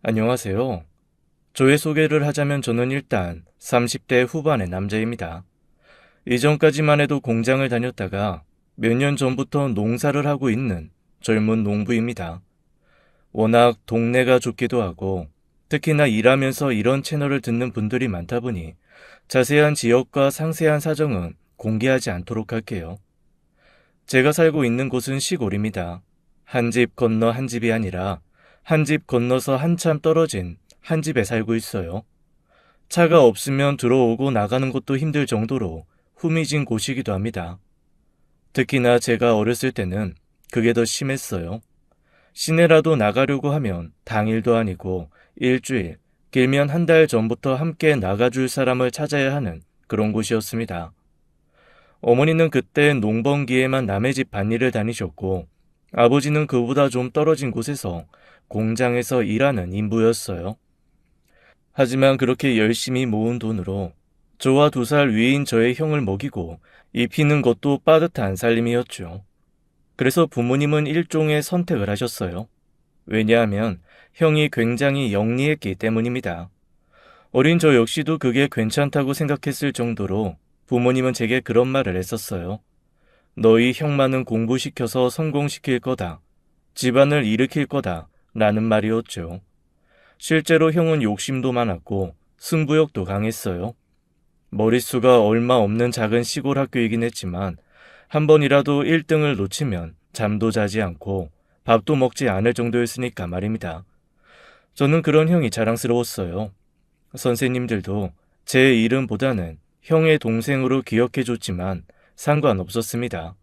안녕하세요. 저의 소개를 하자면 저는 일단 30대 후반의 남자입니다. 이전까지만 해도 공장을 다녔다가 몇 년 전부터 농사를 하고 있는 젊은 농부입니다. 워낙 동네가 좋기도 하고 특히나 일하면서 이런 채널을 듣는 분들이 많다 보니 자세한 지역과 상세한 사정은 공개하지 않도록 할게요. 제가 살고 있는 곳은 시골입니다. 한 집 건너 한 집이 아니라 한 집 건너서 한참 떨어진 한 집에 살고 있어요. 차가 없으면 들어오고 나가는 것도 힘들 정도로 후미진 곳이기도 합니다. 특히나 제가 어렸을 때는 그게 더 심했어요. 시내라도 나가려고 하면 당일도 아니고 일주일, 길면 한 달 전부터 함께 나가줄 사람을 찾아야 하는 그런 곳이었습니다. 어머니는 그때 농번기에만 남의 집 밭일을 다니셨고 아버지는 그보다 좀 떨어진 곳에서 공장에서 일하는 인부였어요. 하지만 그렇게 열심히 모은 돈으로 저와 2살 위인 저의 형을 먹이고 입히는 것도 빠듯한 살림이었죠. 그래서 부모님은 일종의 선택을 하셨어요. 왜냐하면 형이 굉장히 영리했기 때문입니다. 어린 저 역시도 그게 괜찮다고 생각했을 정도로 부모님은 제게 그런 말을 했었어요. 너희 형만은 공부시켜서 성공시킬 거다. 집안을 일으킬 거다. 라는 말이었죠. 실제로 형은 욕심도 많았고 승부욕도 강했어요. 머릿수가 얼마 없는 작은 시골 학교이긴 했지만 한 번이라도 1등을 놓치면 잠도 자지 않고 밥도 먹지 않을 정도였으니까 말입니다. 저는 그런 형이 자랑스러웠어요. 선생님들도 제 이름보다는 형의 동생으로 기억해줬지만 상관없었습니다.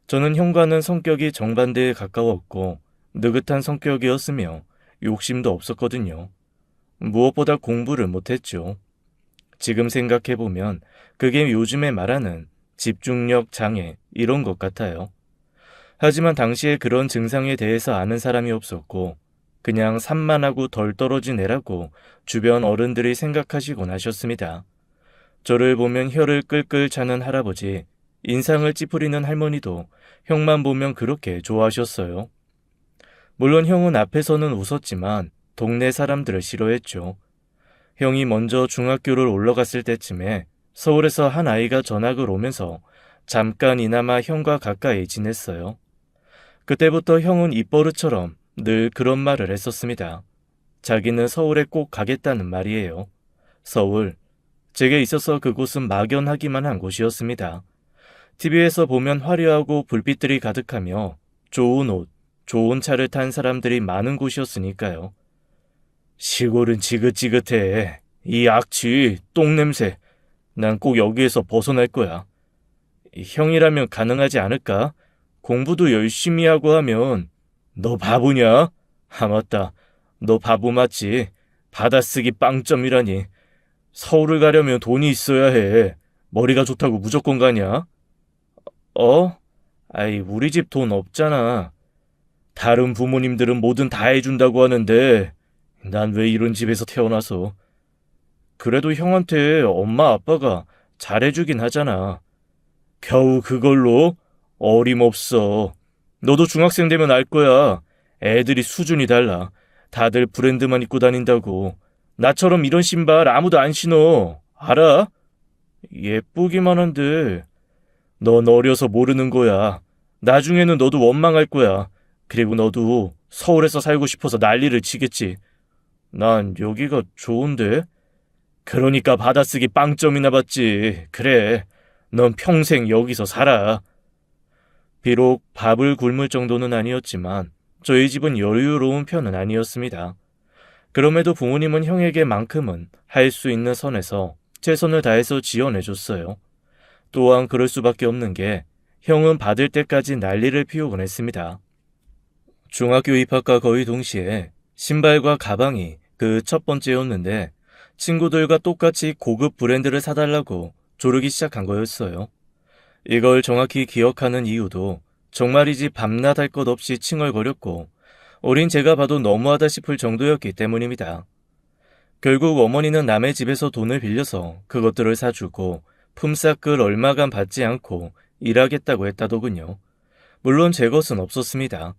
저는 형과는 성격이 정반대에 가까웠고 느긋한 성격이었으며 욕심도 없었거든요. 무엇보다 공부를 못했죠. 지금 생각해보면 그게 요즘에 말하는 집중력 장애 이런 것 같아요. 하지만 당시에 그런 증상에 대해서 아는 사람이 없었고 그냥 산만하고 덜 떨어진 애라고 주변 어른들이 생각하시곤 하셨습니다. 저를 보면 혀를 끌끌 차는 할아버지, 인상을 찌푸리는 할머니도 형만 보면 그렇게 좋아하셨어요. 물론 형은 앞에서는 웃었지만 동네 사람들을 싫어했죠. 형이 먼저 중학교를 올라갔을 때쯤에 서울에서 한 아이가 전학을 오면서 잠깐이나마 형과 가까이 지냈어요. 그때부터 형은 입버릇처럼 늘 그런 말을 했었습니다. 자기는 서울에 꼭 가겠다는 말이에요. 서울. 제게 있어서 그곳은 막연하기만 한 곳이었습니다. TV에서 보면 화려하고 불빛들이 가득하며 좋은 옷, 좋은 차를 탄 사람들이 많은 곳이었으니까요. 시골은 지긋지긋해. 이 악취, 똥냄새. 난 꼭 여기에서 벗어날 거야. 형이라면 가능하지 않을까? 공부도 열심히 하고 하면. 너 바보냐? 아, 맞다. 너 바보 맞지? 받아쓰기 빵점이라니. 서울을 가려면 돈이 있어야 해. 머리가 좋다고 무조건 가냐? 어? 아이, 우리 집 돈 없잖아. 다른 부모님들은 뭐든 다 해준다고 하는데 난 왜 이런 집에서 태어나서. 그래도 형한테 엄마 아빠가 잘해주긴 하잖아. 겨우 그걸로? 어림없어. 너도 중학생 되면 알 거야. 애들이 수준이 달라. 다들 브랜드만 입고 다닌다고. 나처럼 이런 신발 아무도 안 신어. 알아? 예쁘기만 한데. 넌 어려서 모르는 거야. 나중에는 너도 원망할 거야. 그리고 너도 서울에서 살고 싶어서 난리를 치겠지. 난 여기가 좋은데? 그러니까 받아쓰기 빵점이나 받지. 그래. 넌 평생 여기서 살아. 비록 밥을 굶을 정도는 아니었지만 저희 집은 여유로운 편은 아니었습니다. 그럼에도 부모님은 형에게만큼은 할 수 있는 선에서 최선을 다해서 지원해줬어요. 또한 그럴 수밖에 없는 게 형은 받을 때까지 난리를 피우곤 했습니다. 중학교 입학과 거의 동시에 신발과 가방이 그 첫 번째였는데 친구들과 똑같이 고급 브랜드를 사달라고 조르기 시작한 거였어요. 이걸 정확히 기억하는 이유도 정말이지 밤낮 할 것 없이 칭얼거렸고 어린 제가 봐도 너무하다 싶을 정도였기 때문입니다. 결국 어머니는 남의 집에서 돈을 빌려서 그것들을 사주고 품삯을 얼마간 받지 않고 일하겠다고 했다더군요. 물론 제 것은 없었습니다.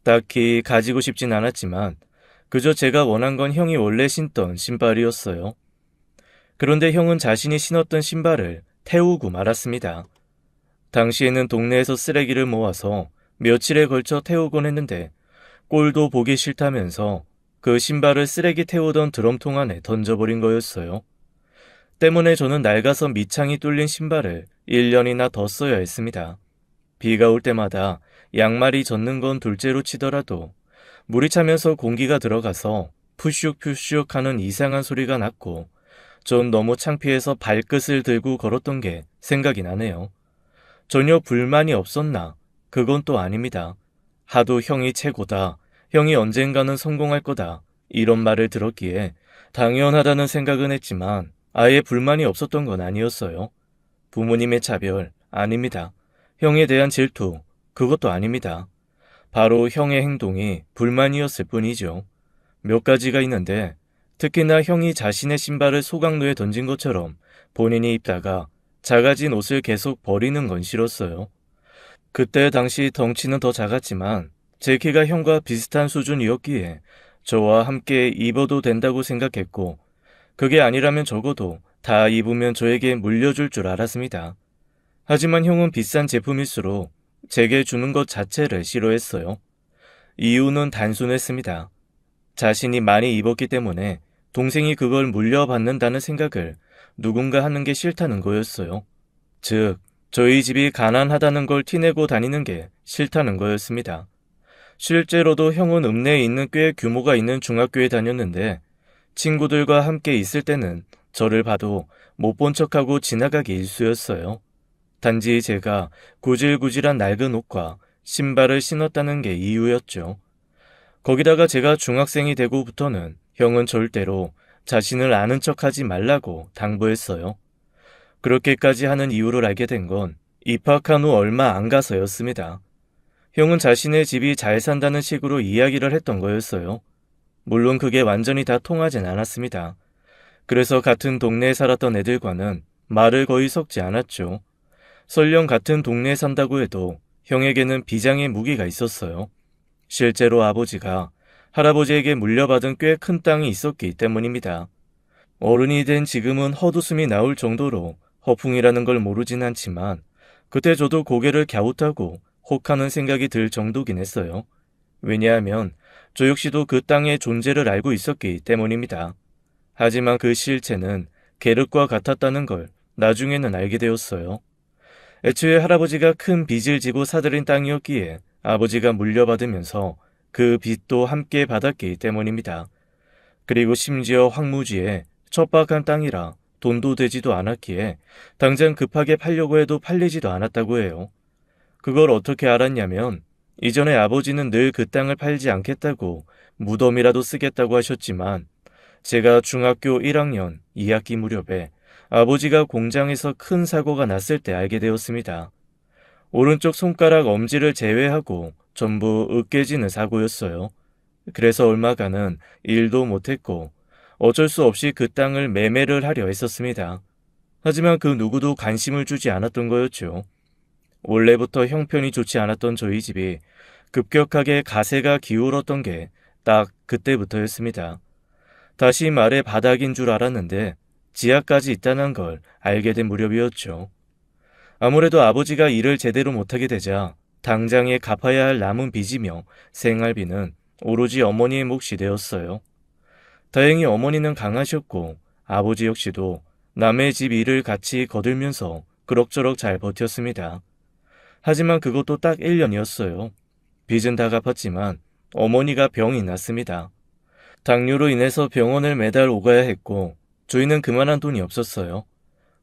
딱히 가지고 싶진 않았지만 그저 제가 원한 건 형이 원래 신던 신발이었어요. 그런데 형은 자신이 신었던 신발을 태우고 말았습니다. 당시에는 동네에서 쓰레기를 모아서 며칠에 걸쳐 태우곤 했는데 꼴도 보기 싫다면서 그 신발을 쓰레기 태우던 드럼통 안에 던져버린 거였어요. 때문에 저는 낡아서 밑창이 뚫린 신발을 1년이나 더 써야 했습니다. 비가 올 때마다 양말이 젖는 건 둘째로 치더라도 물이 차면서 공기가 들어가서 푸슉푸슉 하는 이상한 소리가 났고 전 너무 창피해서 발끝을 들고 걸었던 게 생각이 나네요. 전혀 불만이 없었나? 그건 또 아닙니다. 하도 형이 최고다, 형이 언젠가는 성공할 거다 이런 말을 들었기에 당연하다는 생각은 했지만 아예 불만이 없었던 건 아니었어요. 부모님의 차별 아닙니다. 형에 대한 질투 그것도 아닙니다. 바로 형의 행동이 불만이었을 뿐이죠. 몇 가지가 있는데 특히나 형이 자신의 신발을 소각로에 던진 것처럼 본인이 입다가 작아진 옷을 계속 버리는 건 싫었어요. 그때 당시 덩치는 더 작았지만 제 키가 형과 비슷한 수준이었기에 저와 함께 입어도 된다고 생각했고 그게 아니라면 적어도 다 입으면 저에게 물려줄 줄 알았습니다. 하지만 형은 비싼 제품일수록 제게 주는 것 자체를 싫어했어요. 이유는 단순했습니다. 자신이 많이 입었기 때문에 동생이 그걸 물려받는다는 생각을 누군가 하는 게 싫다는 거였어요. 즉, 저희 집이 가난하다는 걸 티내고 다니는 게 싫다는 거였습니다. 실제로도 형은 읍내에 있는 꽤 규모가 있는 중학교에 다녔는데 친구들과 함께 있을 때는 저를 봐도 못 본 척하고 지나가기 일쑤였어요. 단지 제가 구질구질한 낡은 옷과 신발을 신었다는 게 이유였죠. 거기다가 제가 중학생이 되고부터는 형은 절대로 자신을 아는 척하지 말라고 당부했어요. 그렇게까지 하는 이유를 알게 된 건 입학한 후 얼마 안 가서였습니다. 형은 자신의 집이 잘 산다는 식으로 이야기를 했던 거였어요. 물론 그게 완전히 다 통하진 않았습니다. 그래서 같은 동네에 살았던 애들과는 말을 거의 섞지 않았죠. 설령 같은 동네에 산다고 해도 형에게는 비장의 무기가 있었어요. 실제로 아버지가 할아버지에게 물려받은 꽤 큰 땅이 있었기 때문입니다. 어른이 된 지금은 헛웃음이 나올 정도로 허풍이라는 걸 모르진 않지만 그때 저도 고개를 갸웃하고 혹하는 생각이 들 정도긴 했어요. 왜냐하면 저 역시도 그 땅의 존재를 알고 있었기 때문입니다. 하지만 그 실체는 계륵과 같았다는 걸 나중에는 알게 되었어요. 애초에 할아버지가 큰 빚을 지고 사들인 땅이었기에 아버지가 물려받으면서 그 빚도 함께 받았기 때문입니다. 그리고 심지어 황무지에 척박한 땅이라 돈도 되지도 않았기에 당장 급하게 팔려고 해도 팔리지도 않았다고 해요. 그걸 어떻게 알았냐면 이전에 아버지는 늘 그 땅을 팔지 않겠다고 무덤이라도 쓰겠다고 하셨지만 제가 중학교 1학년 2학기 무렵에 아버지가 공장에서 큰 사고가 났을 때 알게 되었습니다. 오른쪽 손가락 엄지를 제외하고 전부 으깨지는 사고였어요. 그래서 얼마간은 일도 못했고 어쩔 수 없이 그 땅을 매매를 하려 했었습니다. 하지만 그 누구도 관심을 주지 않았던 거였죠. 원래부터 형편이 좋지 않았던 저희 집이 급격하게 가세가 기울었던 게 딱 그때부터였습니다. 다시 말해 바닥인 줄 알았는데 지하까지 있다는 걸 알게 된 무렵이었죠. 아무래도 아버지가 일을 제대로 못하게 되자 당장에 갚아야 할 남은 빚이며 생활비는 오로지 어머니의 몫이 되었어요. 다행히 어머니는 강하셨고 아버지 역시도 남의 집 일을 같이 거들면서 그럭저럭 잘 버텼습니다. 하지만 그것도 딱 1년이었어요. 빚은 다 갚았지만 어머니가 병이 났습니다. 당뇨로 인해서 병원을 매달 오가야 했고 저희는 그만한 돈이 없었어요.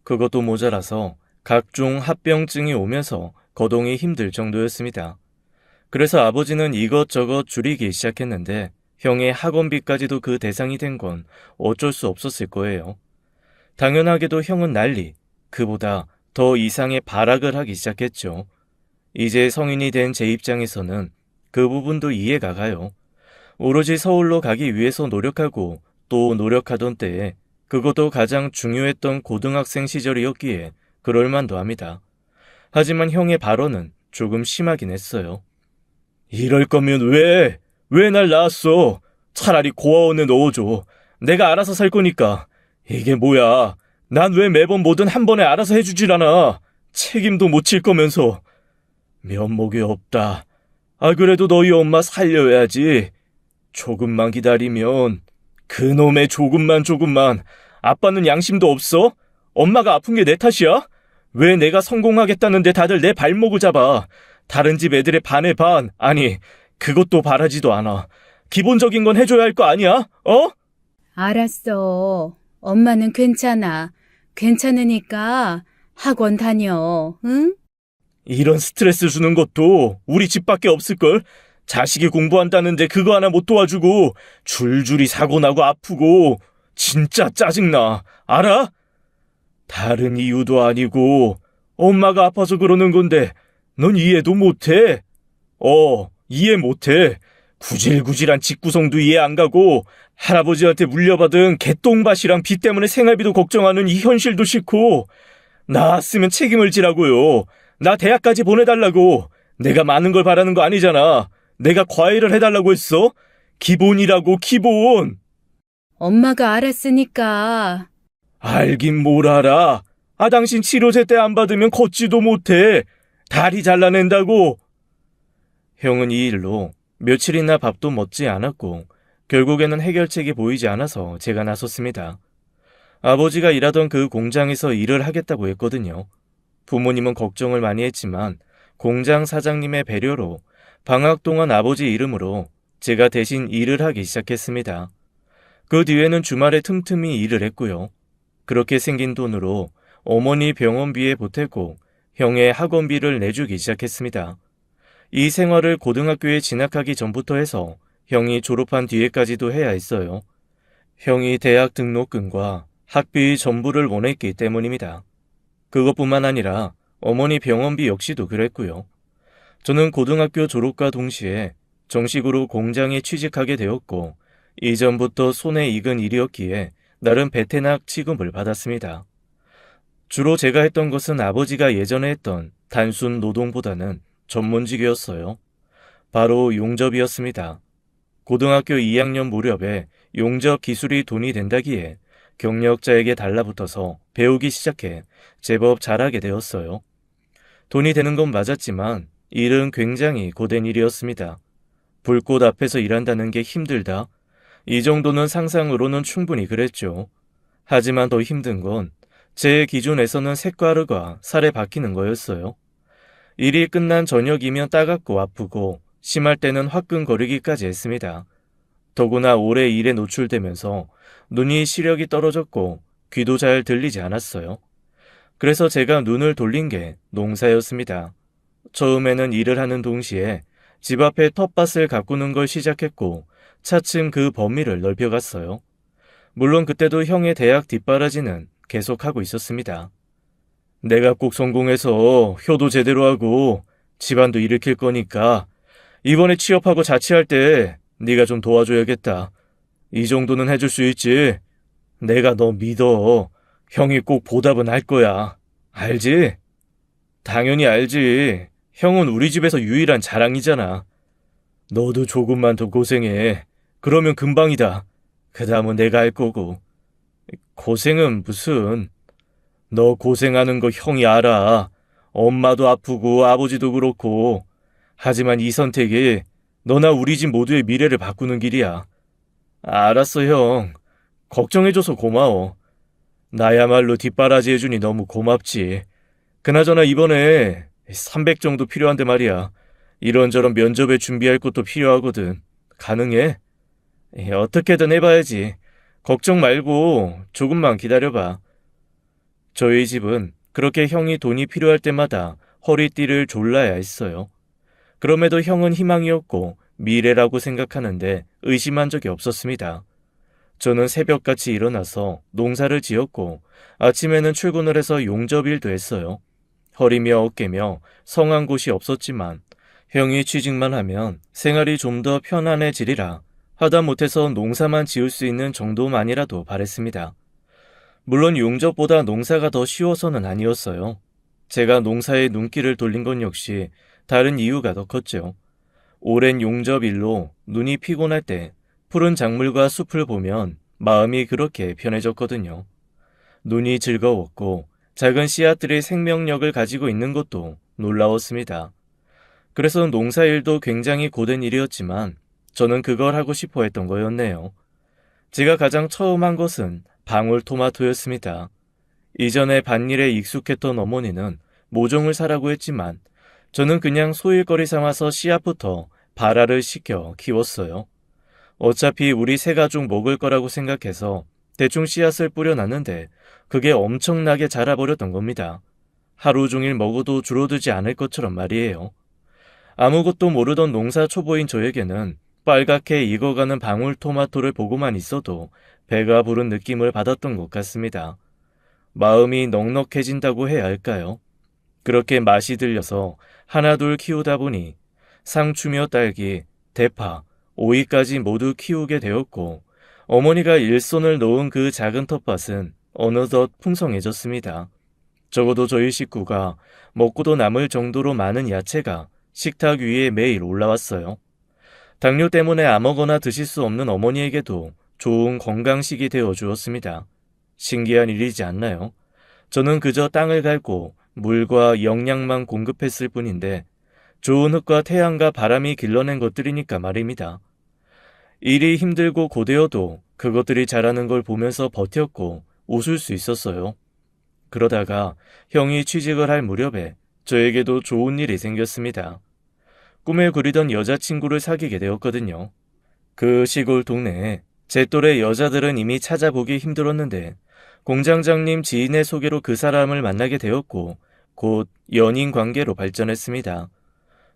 그것도 모자라서 각종 합병증이 오면서 거동이 힘들 정도였습니다. 그래서 아버지는 이것저것 줄이기 시작했는데 형의 학원비까지도 그 대상이 된 건 어쩔 수 없었을 거예요. 당연하게도 형은 난리, 그보다 더 이상의 발악을 하기 시작했죠. 이제 성인이 된 제 입장에서는 그 부분도 이해가 가요. 오로지 서울로 가기 위해서 노력하고 또 노력하던 때에 그것도 가장 중요했던 고등학생 시절이었기에 그럴 만도 합니다. 하지만 형의 발언은 조금 심하긴 했어요. 이럴 거면 왜 날 낳았어? 차라리 고아원에 넣어줘. 내가 알아서 살 거니까. 이게 뭐야. 난 왜 매번 뭐든 한 번에 알아서 해주질 않아. 책임도 못 질 거면서. 면목이 없다. 아, 그래도 너희 엄마 살려야지. 조금만 기다리면. 그놈의 조금만. 아빠는 양심도 없어? 엄마가 아픈 게 내 탓이야? 왜 내가 성공하겠다는데 다들 내 발목을 잡아. 다른 집 애들의 반의 반. 아니, 그것도 바라지도 않아. 기본적인 건 해줘야 할 거 아니야? 어? 알았어. 엄마는 괜찮아. 괜찮으니까 학원 다녀, 응? 이런 스트레스 주는 것도 우리 집밖에 없을걸? 자식이 공부한다는데 그거 하나 못 도와주고 줄줄이 사고 나고 아프고 진짜 짜증나. 알아? 다른 이유도 아니고 엄마가 아파서 그러는 건데 넌 이해도 못해? 이해 못해. 구질구질한 집구성도 이해 안 가고 할아버지한테 물려받은 개똥밭이랑 빚 때문에 생활비도 걱정하는 이 현실도 싫고 나았으면 책임을 지라고요. 나 대학까지 보내달라고. 내가 많은 걸 바라는 거 아니잖아. 내가 과외를 해달라고 했어? 기본이라고, 기본. 엄마가 알았으니까. 알긴 뭘 알아. 아, 당신 치료제 때 안 받으면 걷지도 못해. 다리 잘라낸다고. 형은 이 일로 며칠이나 밥도 먹지 않았고 결국에는 해결책이 보이지 않아서 제가 나섰습니다. 아버지가 일하던 그 공장에서 일을 하겠다고 했거든요. 부모님은 걱정을 많이 했지만 공장 사장님의 배려로 방학 동안 아버지 이름으로 제가 대신 일을 하기 시작했습니다. 그 뒤에는 주말에 틈틈이 일을 했고요. 그렇게 생긴 돈으로 어머니 병원비에 보태고 형의 학원비를 내주기 시작했습니다. 이 생활을 고등학교에 진학하기 전부터 해서 형이 졸업한 뒤에까지도 해야 했어요. 형이 대학 등록금과 학비 전부를 원했기 때문입니다. 그것뿐만 아니라 어머니 병원비 역시도 그랬고요. 저는 고등학교 졸업과 동시에 정식으로 공장에 취직하게 되었고 이전부터 손에 익은 일이었기에 나름 베테랑 취급을 받았습니다. 주로 제가 했던 것은 아버지가 예전에 했던 단순 노동보다는 전문직이었어요. 바로 용접이었습니다. 고등학교 2학년 무렵에 용접 기술이 돈이 된다기에 경력자에게 달라붙어서 배우기 시작해 제법 잘하게 되었어요. 돈이 되는 건 맞았지만 일은 굉장히 고된 일이었습니다. 불꽃 앞에서 일한다는 게 힘들다. 이 정도는 상상으로는 충분히 그랬죠. 하지만 더 힘든 건 제 기준에서는 색가루가 살에 박히는 거였어요. 일이 끝난 저녁이면 따갑고 아프고 심할 때는 화끈거리기까지 했습니다. 더구나 오래 일에 노출되면서 눈이 시력이 떨어졌고 귀도 잘 들리지 않았어요. 그래서 제가 눈을 돌린 게 농사였습니다. 처음에는 일을 하는 동시에 집 앞에 텃밭을 가꾸는 걸 시작했고 차츰 그 범위를 넓혀갔어요. 물론 그때도 형의 대학 뒷바라지는 계속하고 있었습니다. 내가 꼭 성공해서 효도 제대로 하고 집안도 일으킬 거니까 이번에 취업하고 자취할 때 네가 좀 도와줘야겠다. 이 정도는 해줄 수 있지. 내가 너 믿어. 형이 꼭 보답은 할 거야. 알지? 당연히 알지. 형은 우리 집에서 유일한 자랑이잖아. 너도 조금만 더 고생해. 그러면 금방이다. 그 다음은 내가 할 거고. 고생은 무슨. 너 고생하는 거 형이 알아. 엄마도 아프고 아버지도 그렇고. 하지만 이 선택이 너나 우리 집 모두의 미래를 바꾸는 길이야. 알았어, 형. 걱정해줘서 고마워. 나야말로 뒷바라지 해주니 너무 고맙지. 그나저나 이번에 300 정도 필요한데 말이야. 이런저런 면접에 준비할 것도 필요하거든. 가능해? 어떻게든 해봐야지. 걱정 말고 조금만 기다려봐. 저희 집은 그렇게 형이 돈이 필요할 때마다 허리띠를 졸라야 했어요. 그럼에도 형은 희망이었고 미래라고 생각하는데 의심한 적이 없었습니다. 저는 새벽같이 일어나서 농사를 지었고 아침에는 출근을 해서 용접일도 했어요. 허리며 어깨며 성한 곳이 없었지만 형이 취직만 하면 생활이 좀 더 편안해지리라 하다못해서 농사만 지을 수 있는 정도만이라도 바랬습니다. 물론 용접보다 농사가 더 쉬워서는 아니었어요. 제가 농사에 눈길을 돌린 건 역시 다른 이유가 더 컸죠. 오랜 용접 일로 눈이 피곤할 때 푸른 작물과 숲을 보면 마음이 그렇게 편해졌거든요. 눈이 즐거웠고 작은 씨앗들이 생명력을 가지고 있는 것도 놀라웠습니다. 그래서 농사일도 굉장히 고된 일이었지만 저는 그걸 하고 싶어 했던 거였네요. 제가 가장 처음 한 것은 방울토마토였습니다. 이전에 밭일에 익숙했던 어머니는 모종을 사라고 했지만 저는 그냥 소일거리 삼아서 씨앗부터 발화를 시켜 키웠어요. 어차피 우리 세 가족 먹을 거라고 생각해서 대충 씨앗을 뿌려놨는데 그게 엄청나게 자라버렸던 겁니다. 하루 종일 먹어도 줄어들지 않을 것처럼 말이에요. 아무것도 모르던 농사 초보인 저에게는 빨갛게 익어가는 방울토마토를 보고만 있어도 배가 부른 느낌을 받았던 것 같습니다. 마음이 넉넉해진다고 해야 할까요? 그렇게 맛이 들려서 하나둘 키우다 보니 상추며 딸기, 대파, 오이까지 모두 키우게 되었고 어머니가 일손을 놓은 그 작은 텃밭은 어느덧 풍성해졌습니다. 적어도 저희 식구가 먹고도 남을 정도로 많은 야채가 식탁 위에 매일 올라왔어요. 당뇨 때문에 아무거나 드실 수 없는 어머니에게도 좋은 건강식이 되어 주었습니다. 신기한 일이지 않나요? 저는 그저 땅을 갉고 물과 영양만 공급했을 뿐인데 좋은 흙과 태양과 바람이 길러낸 것들이니까 말입니다. 일이 힘들고 고되어도 그것들이 자라는 걸 보면서 버텼고 웃을 수 있었어요. 그러다가 형이 취직을 할 무렵에 저에게도 좋은 일이 생겼습니다. 꿈에 그리던 여자친구를 사귀게 되었거든요. 그 시골 동네에 제 또래 여자들은 이미 찾아보기 힘들었는데 공장장님 지인의 소개로 그 사람을 만나게 되었고 곧 연인 관계로 발전했습니다.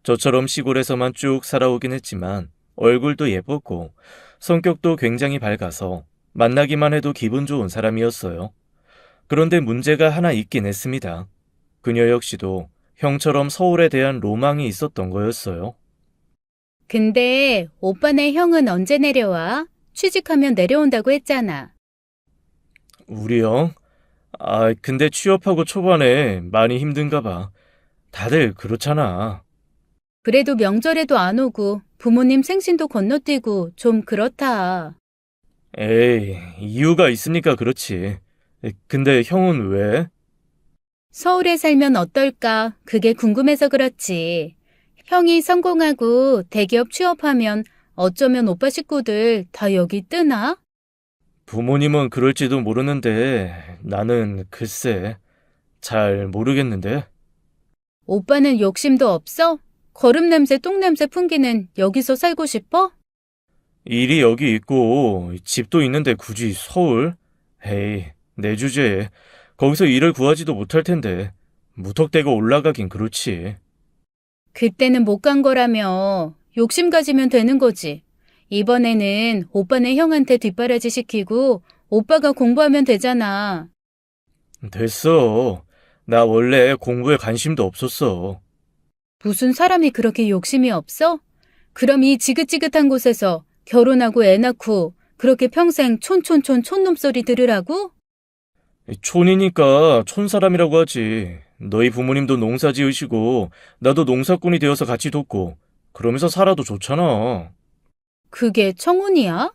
저처럼 시골에서만 쭉 살아오긴 했지만 얼굴도 예뻤고 성격도 굉장히 밝아서 만나기만 해도 기분 좋은 사람이었어요. 그런데 문제가 하나 있긴 했습니다. 그녀 역시도 형처럼 서울에 대한 로망이 있었던 거였어요. 근데 오빠네 형은 언제 내려와? 취직하면 내려온다고 했잖아. 우리 형? 근데 취업하고 초반에 많이 힘든가 봐. 다들 그렇잖아. 그래도 명절에도 안 오고 부모님 생신도 건너뛰고 좀 그렇다. 에이, 이유가 있으니까 그렇지. 근데 형은 왜? 서울에 살면 어떨까? 그게 궁금해서 그렇지. 형이 성공하고 대기업 취업하면 어쩌면 오빠 식구들 다 여기 뜨나? 부모님은 그럴지도 모르는데 나는 글쎄 잘 모르겠는데. 오빠는 욕심도 없어? 거름 냄새, 똥 냄새 풍기는 여기서 살고 싶어? 일이 여기 있고 집도 있는데 굳이 서울? 에이, 내 주제에 거기서 일을 구하지도 못할 텐데 무턱대고 올라가긴 그렇지. 그때는 못 간 거라며. 욕심 가지면 되는 거지. 이번에는 오빠네 형한테 뒷바라지 시키고 오빠가 공부하면 되잖아. 됐어. 나 원래 공부에 관심도 없었어. 무슨 사람이 그렇게 욕심이 없어? 그럼 이 지긋지긋한 곳에서 결혼하고 애 낳고 그렇게 평생 촌촌촌 촌놈 소리 들으라고? 촌이니까 촌사람이라고 하지. 너희 부모님도 농사 지으시고 나도 농사꾼이 되어서 같이 돕고 그러면서 살아도 좋잖아. 그게 청혼이야?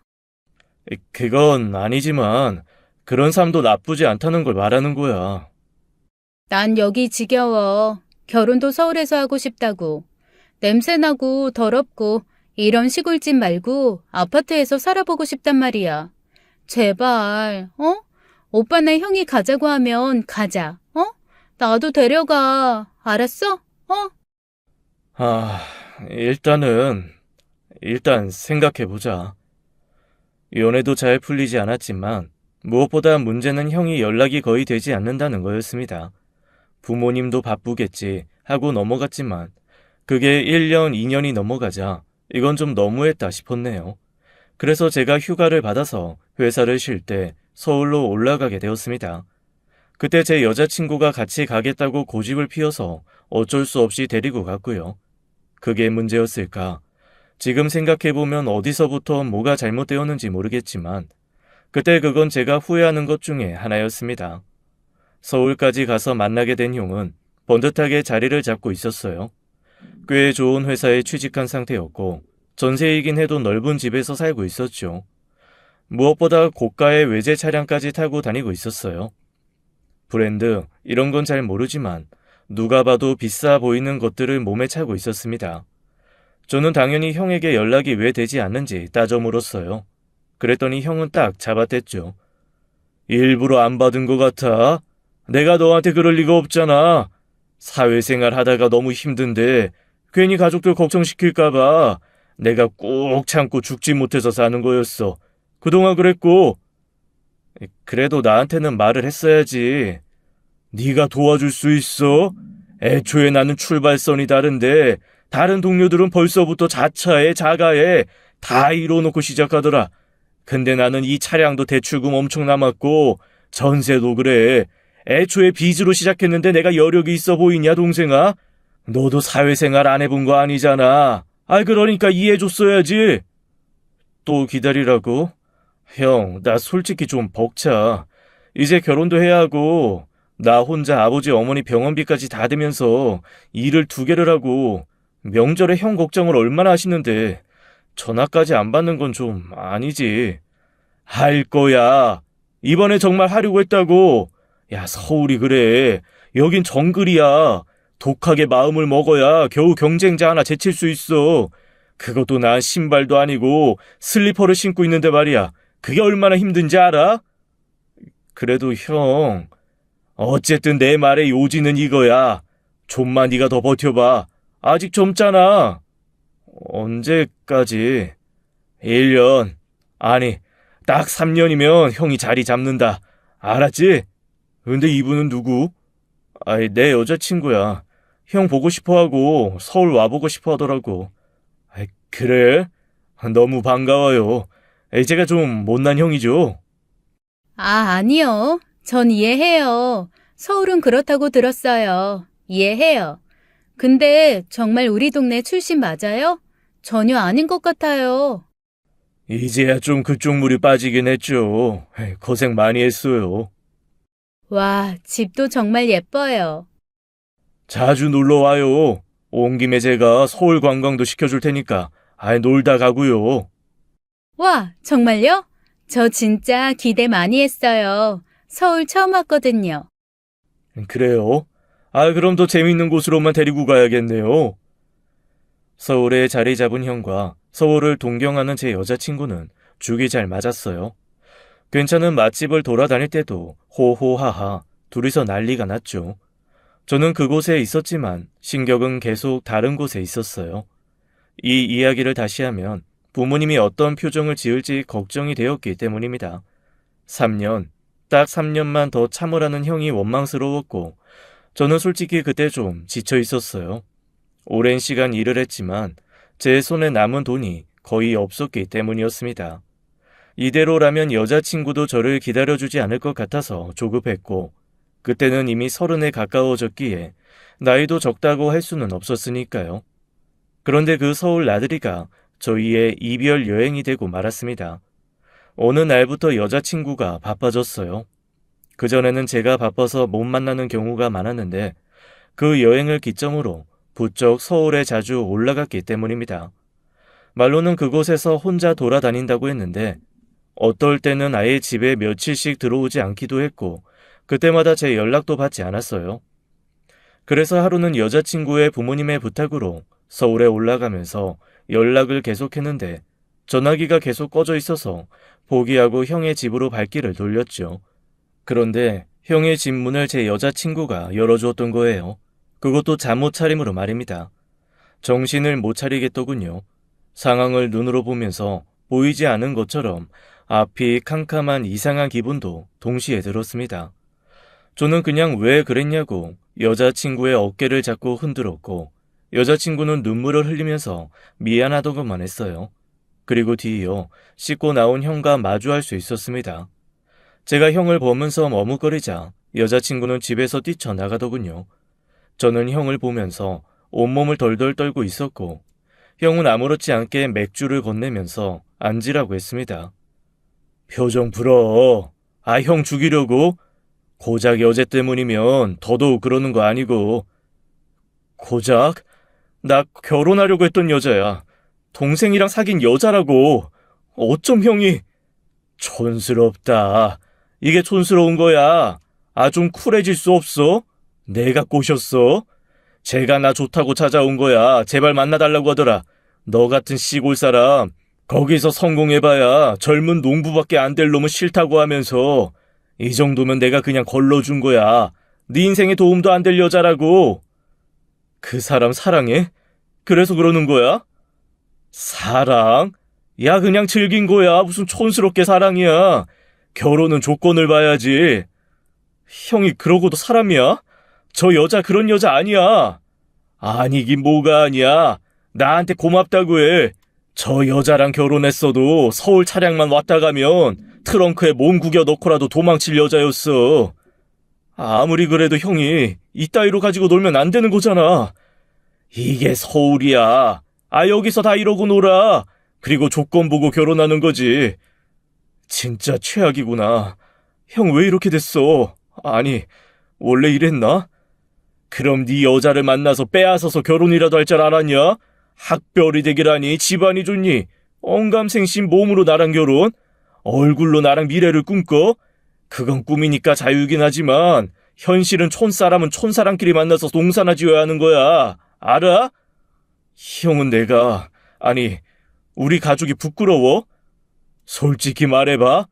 그건 아니지만 그런 삶도 나쁘지 않다는 걸 말하는 거야. 난 여기 지겨워. 결혼도 서울에서 하고 싶다고. 냄새나고 더럽고 이런 시골집 말고 아파트에서 살아보고 싶단 말이야. 제발, 어? 오빠네 형이 가자고 하면 가자, 어? 나도 데려가. 알았어? 어? 아, 일단 생각해보자. 연애도 잘 풀리지 않았지만 무엇보다 문제는 형이 연락이 거의 되지 않는다는 거였습니다. 부모님도 바쁘겠지 하고 넘어갔지만 그게 1년, 2년이 넘어가자 이건 좀 너무했다 싶었네요. 그래서 제가 휴가를 받아서 회사를 쉴 때 서울로 올라가게 되었습니다. 그때 제 여자친구가 같이 가겠다고 고집을 피워서 어쩔 수 없이 데리고 갔고요. 그게 문제였을까? 지금 생각해보면 어디서부터 뭐가 잘못되었는지 모르겠지만 그때 그건 제가 후회하는 것 중에 하나였습니다. 서울까지 가서 만나게 된 형은 번듯하게 자리를 잡고 있었어요. 꽤 좋은 회사에 취직한 상태였고 전세이긴 해도 넓은 집에서 살고 있었죠. 무엇보다 고가의 외제 차량까지 타고 다니고 있었어요. 브랜드, 이런 건 잘 모르지만 누가 봐도 비싸 보이는 것들을 몸에 차고 있었습니다. 저는 당연히 형에게 연락이 왜 되지 않는지 따져 물었어요. 그랬더니 형은 딱 잡아댔죠. 일부러 안 받은 것 같아? 내가 너한테 그럴 리가 없잖아. 사회생활 하다가 너무 힘든데 괜히 가족들 걱정시킬까봐 내가 꾹 참고 죽지 못해서 사는 거였어. 그동안 그랬고. 그래도 나한테는 말을 했어야지. 네가 도와줄 수 있어? 애초에 나는 출발선이 다른데 다른 동료들은 벌써부터 자차에 자가에 다 이뤄놓고 시작하더라. 근데 나는 이 차량도 대출금 엄청 남았고 전세도 그래. 애초에 빚으로 시작했는데 내가 여력이 있어 보이냐 동생아? 너도 사회생활 안 해본 거 아니잖아. 그러니까 이해해줬어야지. 또 기다리라고? 형, 나 솔직히 좀 벅차. 이제 결혼도 해야 하고 나 혼자 아버지 어머니 병원비까지 다 대면서 일을 2개를 하고 명절에 형 걱정을 얼마나 하시는데 전화까지 안 받는 건 좀 아니지. 할 거야. 이번에 정말 하려고 했다고. 야, 서울이 그래. 여긴 정글이야. 독하게 마음을 먹어야 겨우 경쟁자 하나 제칠 수 있어. 그것도 난 신발도 아니고 슬리퍼를 신고 있는데 말이야. 그게 얼마나 힘든지 알아? 그래도 형, 어쨌든 내 말의 요지는 이거야. 좀만 네가 더 버텨봐. 아직 젊잖아. 언제까지? 1년. 아니, 딱 3년이면 형이 자리 잡는다. 알았지? 근데 이분은 누구? 내 여자친구야. 형 보고 싶어하고 서울 와보고 싶어하더라고. 그래? 너무 반가워요. 제가 좀 못난 형이죠? 아니요. 전 이해해요. 서울은 그렇다고 들었어요. 이해해요. 근데 정말 우리 동네 출신 맞아요? 전혀 아닌 것 같아요. 이제야 좀 그쪽 물이 빠지긴 했죠. 고생 많이 했어요. 와, 집도 정말 예뻐요. 자주 놀러 와요. 온 김에 제가 서울 관광도 시켜줄 테니까 놀다 가고요. 와, 정말요? 저 진짜 기대 많이 했어요. 서울 처음 왔거든요. 그래요? 그럼 더 재밌는 곳으로만 데리고 가야겠네요. 서울에 자리 잡은 형과 서울을 동경하는 제 여자친구는 죽이 잘 맞았어요. 괜찮은 맛집을 돌아다닐 때도 호호하하 둘이서 난리가 났죠. 저는 그곳에 있었지만 신격은 계속 다른 곳에 있었어요. 이 이야기를 다시 하면 부모님이 어떤 표정을 지을지 걱정이 되었기 때문입니다. 3년, 딱 3년만 더 참으라는 형이 원망스러웠고 저는 솔직히 그때 좀 지쳐 있었어요. 오랜 시간 일을 했지만 제 손에 남은 돈이 거의 없었기 때문이었습니다. 이대로라면 여자친구도 저를 기다려주지 않을 것 같아서 조급했고 그때는 이미 30에 가까워졌기에 나이도 적다고 할 수는 없었으니까요. 그런데 그 서울 나들이가 저희의 이별 여행이 되고 말았습니다. 어느 날부터 여자친구가 바빠졌어요. 그전에는 제가 바빠서 못 만나는 경우가 많았는데 그 여행을 기점으로 부쩍 서울에 자주 올라갔기 때문입니다. 말로는 그곳에서 혼자 돌아다닌다고 했는데 어떨 때는 아예 집에 며칠씩 들어오지 않기도 했고 그때마다 제 연락도 받지 않았어요. 그래서 하루는 여자친구의 부모님의 부탁으로 서울에 올라가면서 연락을 계속했는데 전화기가 계속 꺼져 있어서 포기하고 형의 집으로 발길을 돌렸죠. 그런데 형의 집 문을 제 여자친구가 열어주었던 거예요. 그것도 잠옷 차림으로 말입니다. 정신을 못 차리겠더군요. 상황을 눈으로 보면서 보이지 않은 것처럼 앞이 캄캄한 이상한 기분도 동시에 들었습니다. 저는 그냥 왜 그랬냐고 여자친구의 어깨를 잡고 흔들었고 여자친구는 눈물을 흘리면서 미안하다고만 했어요. 그리고 뒤이어 씻고 나온 형과 마주할 수 있었습니다. 제가 형을 보면서 머뭇거리자 여자친구는 집에서 뛰쳐나가더군요. 저는 형을 보면서 온몸을 덜덜 떨고 있었고 형은 아무렇지 않게 맥주를 건네면서 앉으라고 했습니다. 표정 풀어. 형 죽이려고? 고작 여자 때문이면 더더욱 그러는 거 아니고. 고작? 나 결혼하려고 했던 여자야. 동생이랑 사귄 여자라고. 어쩜 형이. 촌스럽다. 이게 촌스러운 거야. 아, 좀 쿨해질 수 없어? 내가 꼬셨어? 제가 나 좋다고 찾아온 거야. 제발 만나달라고 하더라. 너 같은 시골 사람 거기서 성공해봐야 젊은 농부밖에 안 될 놈은 싫다고 하면서 이 정도면 내가 그냥 걸러준 거야. 네 인생에 도움도 안 될 여자라고. 그 사람 사랑해? 그래서 그러는 거야? 사랑? 야, 그냥 즐긴 거야. 무슨 촌스럽게 사랑이야. 결혼은 조건을 봐야지. 형이 그러고도 사람이야? 저 여자 그런 여자 아니야. 아니긴 뭐가 아니야. 나한테 고맙다고 해. 저 여자랑 결혼했어도 서울 차량만 왔다 가면 트렁크에 몸 구겨 넣고라도 도망칠 여자였어. 아무리 그래도 형이 이따위로 가지고 놀면 안 되는 거잖아. 이게 서울이야. 아, 여기서 다 이러고 놀아. 그리고 조건 보고 결혼하는 거지. 진짜 최악이구나. 형 왜 이렇게 됐어? 아니, 원래 이랬나? 그럼 네 여자를 만나서 빼앗아서 결혼이라도 할 줄 알았냐? 학별이 되기라니 집안이 좋니? 언감생심 몸으로 나랑 결혼? 얼굴로 나랑 미래를 꿈꿔? 그건 꿈이니까 자유이긴 하지만 현실은 촌사람은 촌사람끼리 만나서 농사나 지어야 하는 거야. 알아? 형은 아니, 우리 가족이 부끄러워? 솔직히 말해봐.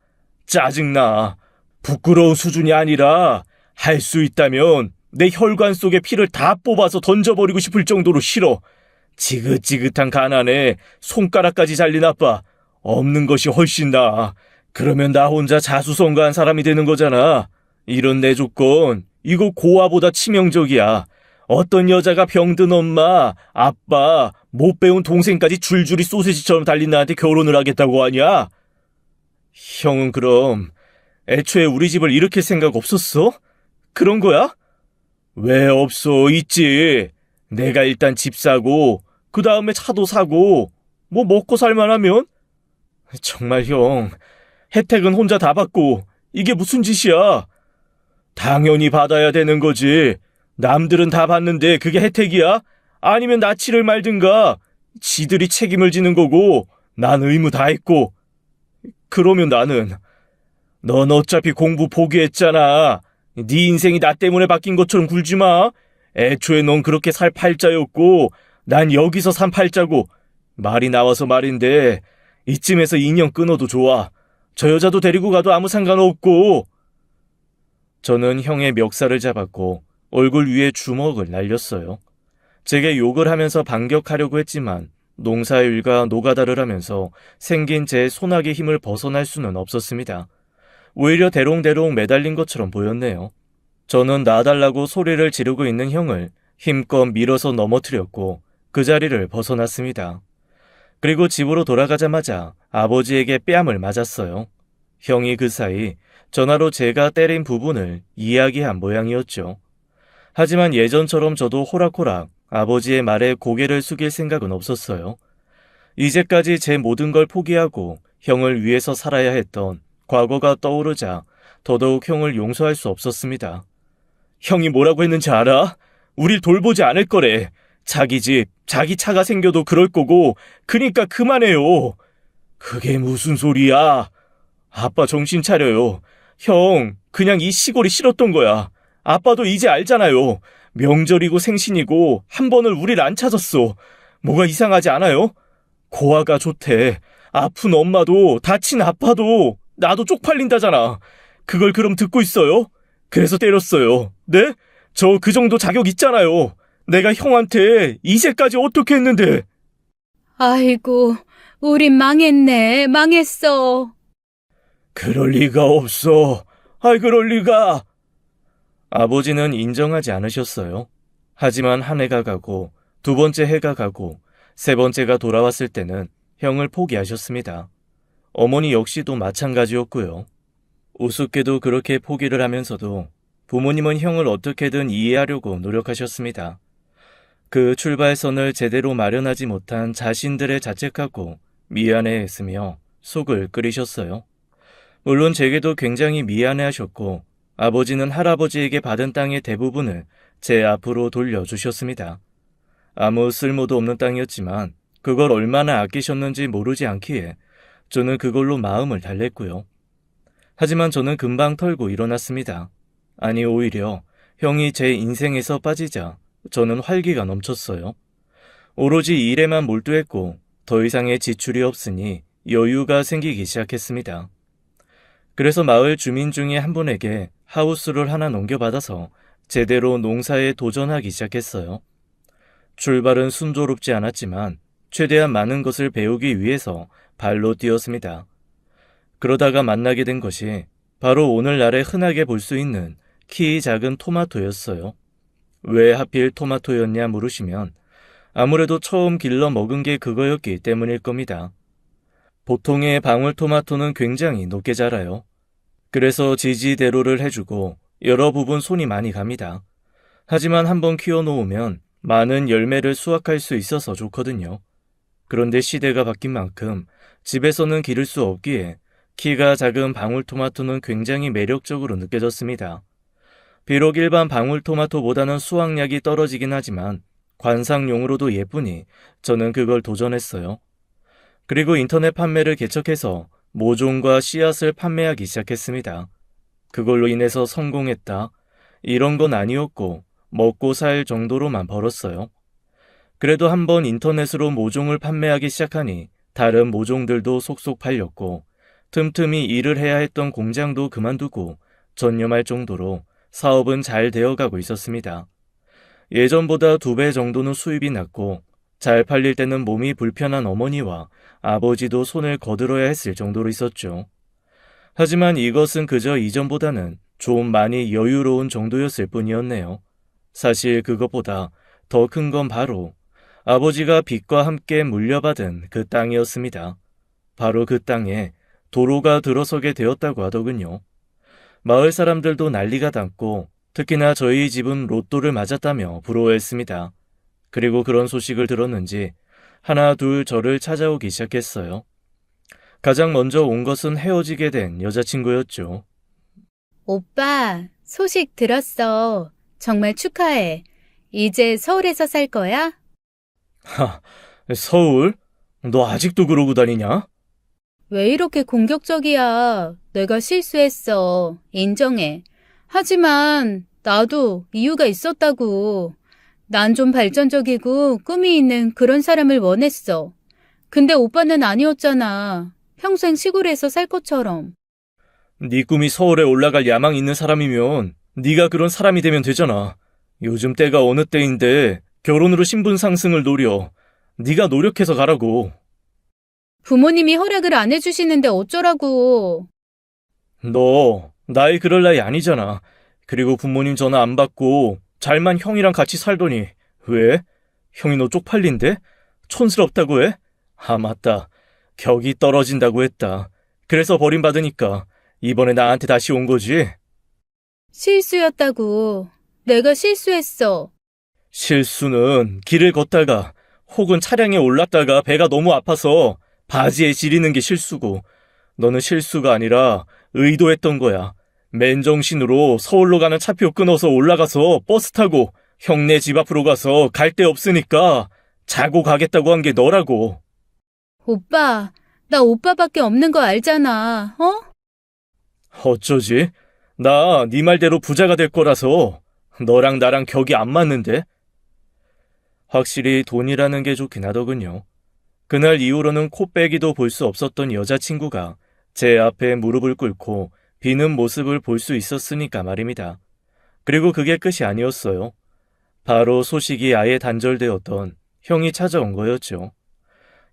짜증나. 부끄러운 수준이 아니라 할 수 있다면 내 혈관 속의 피를 다 뽑아서 던져버리고 싶을 정도로 싫어. 지긋지긋한 가난에 손가락까지 잘린 아빠. 없는 것이 훨씬 나아. 그러면 나 혼자 자수성가한 사람이 되는 거잖아. 이런 내 조건, 이거 고아보다 치명적이야. 어떤 여자가 병든 엄마, 아빠, 못 배운 동생까지 줄줄이 소시지처럼 달린 나한테 결혼을 하겠다고 하냐? 형은 그럼 애초에 우리 집을 일으킬 생각 없었어? 그런 거야? 왜 없어? 있지. 내가 일단 집 사고 그 다음에 차도 사고 뭐 먹고 살만하면? 정말 형, 혜택은 혼자 다 받고 이게 무슨 짓이야? 당연히 받아야 되는 거지. 남들은 다 받는데 그게 혜택이야? 아니면 나치를 말든가. 지들이 책임을 지는 거고 난 의무 다 했고. 그러면 넌 어차피 공부 포기했잖아. 네 인생이 나 때문에 바뀐 것처럼 굴지 마. 애초에 넌 그렇게 살 팔자였고 난 여기서 산 팔자고. 말이 나와서 말인데 이쯤에서 인연 끊어도 좋아. 저 여자도 데리고 가도 아무 상관없고. 저는 형의 멱살을 잡았고 얼굴 위에 주먹을 날렸어요. 제게 욕을 하면서 반격하려고 했지만 농사일과 노가다를 하면서 생긴 제 손아귀 힘을 벗어날 수는 없었습니다. 오히려 대롱대롱 매달린 것처럼 보였네요. 저는 놔달라고 소리를 지르고 있는 형을 힘껏 밀어서 넘어뜨렸고 그 자리를 벗어났습니다. 그리고 집으로 돌아가자마자 아버지에게 뺨을 맞았어요. 형이 그 사이 전화로 제가 때린 부분을 이야기한 모양이었죠. 하지만 예전처럼 저도 호락호락 아버지의 말에 고개를 숙일 생각은 없었어요. 이제까지 제 모든 걸 포기하고 형을 위해서 살아야 했던 과거가 떠오르자 더더욱 형을 용서할 수 없었습니다. 형이 뭐라고 했는지 알아? 우릴 돌보지 않을 거래. 자기 집, 자기 차가 생겨도 그럴 거고 그니까 그만해요. 그게 무슨 소리야? 아빠 정신 차려요. 형, 그냥 이 시골이 싫었던 거야. 아빠도 이제 알잖아요. 명절이고 생신이고 한 번을 우릴 안 찾았어. 뭐가 이상하지 않아요? 고아가 좋대. 아픈 엄마도 다친 아빠도 나도 쪽팔린다잖아. 그걸 그럼 듣고 있어요? 그래서 때렸어요. 네? 저 그 정도 자격 있잖아요. 내가 형한테 이제까지 어떻게 했는데. 아이고, 우린 망했네. 망했어. 그럴 리가 없어. 그럴 리가. 아버지는 인정하지 않으셨어요. 하지만 한 해가 가고 두 번째 해가 가고 세 번째가 돌아왔을 때는 형을 포기하셨습니다. 어머니 역시도 마찬가지였고요. 우습게도 그렇게 포기를 하면서도 부모님은 형을 어떻게든 이해하려고 노력하셨습니다. 그 출발선을 제대로 마련하지 못한 자신들의 자책하고 미안해했으며 속을 끓이셨어요. 물론 제게도 굉장히 미안해하셨고 아버지는 할아버지에게 받은 땅의 대부분을 제 앞으로 돌려주셨습니다. 아무 쓸모도 없는 땅이었지만 그걸 얼마나 아끼셨는지 모르지 않기에 저는 그걸로 마음을 달랬고요. 하지만 저는 금방 털고 일어났습니다. 아니, 오히려 형이 제 인생에서 빠지자 저는 활기가 넘쳤어요. 오로지 일에만 몰두했고 더 이상의 지출이 없으니 여유가 생기기 시작했습니다. 그래서 마을 주민 중에 한 분에게 하우스를 하나 넘겨받아서 제대로 농사에 도전하기 시작했어요. 출발은 순조롭지 않았지만 최대한 많은 것을 배우기 위해서 발로 뛰었습니다. 그러다가 만나게 된 것이 바로 오늘날에 흔하게 볼 수 있는 키 작은 토마토였어요. 왜 하필 토마토였냐 물으시면 아무래도 처음 길러 먹은 게 그거였기 때문일 겁니다. 보통의 방울토마토는 굉장히 높게 자라요. 그래서 지지대로를 해주고 여러 부분 손이 많이 갑니다. 하지만 한번 키워놓으면 많은 열매를 수확할 수 있어서 좋거든요. 그런데 시대가 바뀐 만큼 집에서는 기를 수 없기에 키가 작은 방울토마토는 굉장히 매력적으로 느껴졌습니다. 비록 일반 방울토마토보다는 수확량이 떨어지긴 하지만 관상용으로도 예쁘니 저는 그걸 도전했어요. 그리고 인터넷 판매를 개척해서 모종과 씨앗을 판매하기 시작했습니다. 그걸로 인해서 성공했다, 이런 건 아니었고 먹고 살 정도로만 벌었어요. 그래도 한번 인터넷으로 모종을 판매하기 시작하니 다른 모종들도 속속 팔렸고 틈틈이 일을 해야 했던 공장도 그만두고 전념할 정도로 사업은 잘 되어가고 있었습니다. 예전보다 2배 정도는 수입이 났고 잘 팔릴 때는 몸이 불편한 어머니와 아버지도 손을 거들어야 했을 정도로 있었죠. 하지만 이것은 그저 이전보다는 좀 많이 여유로운 정도였을 뿐이었네요. 사실 그것보다 더 큰 건 바로 아버지가 빚과 함께 물려받은 그 땅이었습니다. 바로 그 땅에 도로가 들어서게 되었다고 하더군요. 마을 사람들도 난리가 났고 특히나 저희 집은 로또를 맞았다며 부러워했습니다. 그리고 그런 소식을 들었는지 하나 둘 저를 찾아오기 시작했어요. 가장 먼저 온 것은 헤어지게 된 여자친구였죠. 오빠, 소식 들었어. 정말 축하해. 이제 서울에서 살 거야? 하, 서울? 너 아직도 그러고 다니냐? 왜 이렇게 공격적이야? 내가 실수했어. 인정해. 하지만 나도 이유가 있었다고. 난 좀 발전적이고 꿈이 있는 그런 사람을 원했어. 근데 오빠는 아니었잖아. 평생 시골에서 살 것처럼. 네 꿈이 서울에 올라갈 야망 있는 사람이면 네가 그런 사람이 되면 되잖아. 요즘 때가 어느 때인데 결혼으로 신분 상승을 노려. 네가 노력해서 가라고. 부모님이 허락을 안 해주시는데 어쩌라고. 너 나이 그럴 나이 아니잖아. 그리고 부모님 전화 안 받고 잘만 형이랑 같이 살더니 왜? 형이 너 쪽팔린데? 촌스럽다고 해? 아, 맞다. 격이 떨어진다고 했다. 그래서 버림받으니까 이번에 나한테 다시 온 거지? 실수였다고. 내가 실수했어. 실수는 길을 걷다가 혹은 차량에 올랐다가 배가 너무 아파서 바지에 지리는 게 실수고, 너는 실수가 아니라 의도했던 거야. 맨정신으로 서울로 가는 차표 끊어서 올라가서 버스 타고 형네 집 앞으로 가서 갈 데 없으니까 자고 가겠다고 한 게 너라고. 오빠, 나 오빠밖에 없는 거 알잖아. 어? 어쩌지? 나 네 말대로 부자가 될 거라서 너랑 나랑 격이 안 맞는데? 확실히 돈이라는 게 좋긴 하더군요. 그날 이후로는 코빼기도 볼 수 없었던 여자친구가 제 앞에 무릎을 꿇고 비는 모습을 볼 수 있었으니까 말입니다. 그리고 그게 끝이 아니었어요. 바로 소식이 아예 단절되었던 형이 찾아온 거였죠.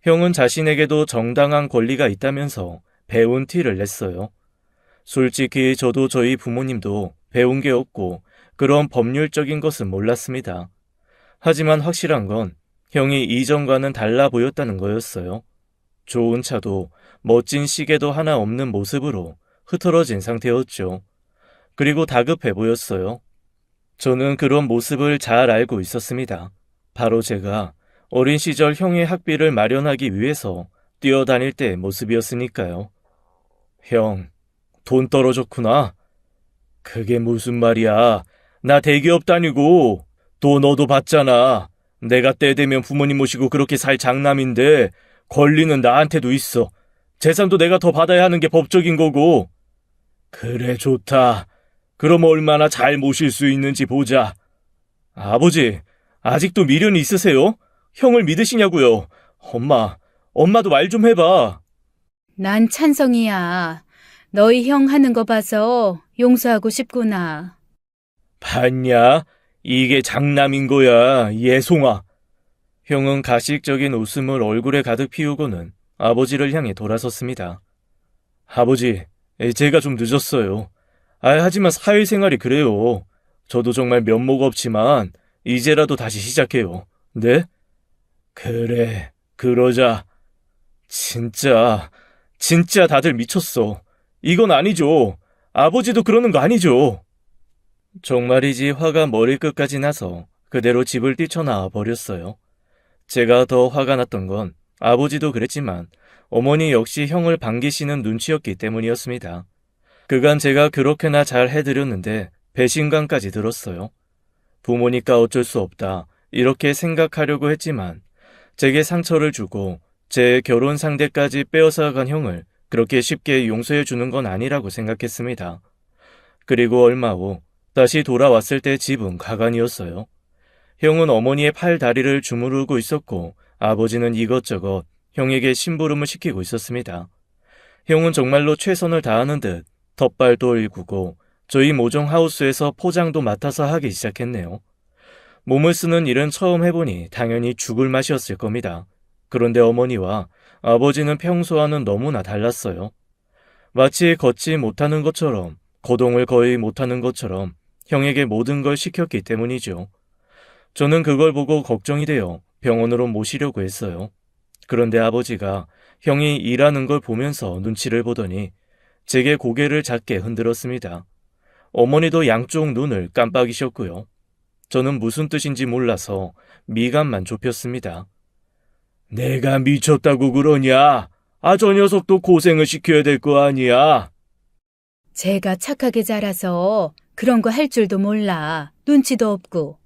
형은 자신에게도 정당한 권리가 있다면서 배운 티를 냈어요. 솔직히 저도 저희 부모님도 배운 게 없고 그런 법률적인 것은 몰랐습니다. 하지만 확실한 건 형이 이전과는 달라 보였다는 거였어요. 좋은 차도 멋진 시계도 하나 없는 모습으로 흐트러진 상태였죠. 그리고 다급해 보였어요. 저는 그런 모습을 잘 알고 있었습니다. 바로 제가 어린 시절 형의 학비를 마련하기 위해서 뛰어다닐 때의 모습이었으니까요. 형, 돈 떨어졌구나. 그게 무슨 말이야. 나 대기업 다니고 또 너도 받잖아. 내가 때 되면 부모님 모시고 그렇게 살 장남인데 권리는 나한테도 있어. 재산도 내가 더 받아야 하는 게 법적인 거고. 그래, 좋다. 그럼 얼마나 잘 모실 수 있는지 보자. 아버지, 아직도 미련이 있으세요? 형을 믿으시냐고요? 엄마도 말 좀 해봐. 난 찬성이야. 너희 형 하는 거 봐서 용서하고 싶구나. 봤냐? 이게 장남인 거야, 예송아. 형은 가식적인 웃음을 얼굴에 가득 피우고는 아버지를 향해 돌아섰습니다. 아버지, 제가 좀 늦었어요. 하지만 사회생활이 그래요. 저도 정말 면목 없지만 이제라도 다시 시작해요. 네? 그래, 그러자. 진짜 다들 미쳤어. 이건 아니죠. 아버지도 그러는 거 아니죠. 정말이지 화가 머리끝까지 나서 그대로 집을 뛰쳐나와 버렸어요. 제가 더 화가 났던 건 아버지도 그랬지만 어머니 역시 형을 반기시는 눈치였기 때문이었습니다. 그간 제가 그렇게나 잘 해드렸는데 배신감까지 들었어요. 부모니까 어쩔 수 없다 이렇게 생각하려고 했지만 제게 상처를 주고 제 결혼 상대까지 빼앗아간 형을 그렇게 쉽게 용서해 주는 건 아니라고 생각했습니다. 그리고 얼마 후 다시 돌아왔을 때 집은 가관이었어요. 형은 어머니의 팔 다리를 주무르고 있었고 아버지는 이것저것 형에게 심부름을 시키고 있었습니다. 형은 정말로 최선을 다하는 듯 덧발도 일구고 저희 모종 하우스에서 포장도 맡아서 하기 시작했네요. 몸을 쓰는 일은 처음 해보니 당연히 죽을 맛이었을 겁니다. 그런데 어머니와 아버지는 평소와는 너무나 달랐어요. 마치 걷지 못하는 것처럼, 거동을 거의 못하는 것처럼 형에게 모든 걸 시켰기 때문이죠. 저는 그걸 보고 걱정이 되어 병원으로 모시려고 했어요. 그런데 아버지가 형이 일하는 걸 보면서 눈치를 보더니 제게 고개를 작게 흔들었습니다. 어머니도 양쪽 눈을 깜빡이셨고요. 저는 무슨 뜻인지 몰라서 미간만 좁혔습니다. 내가 미쳤다고 그러냐? 저 녀석도 고생을 시켜야 될 거 아니야? 제가 착하게 자라서 그런 거 할 줄도 몰라. 눈치도 없고.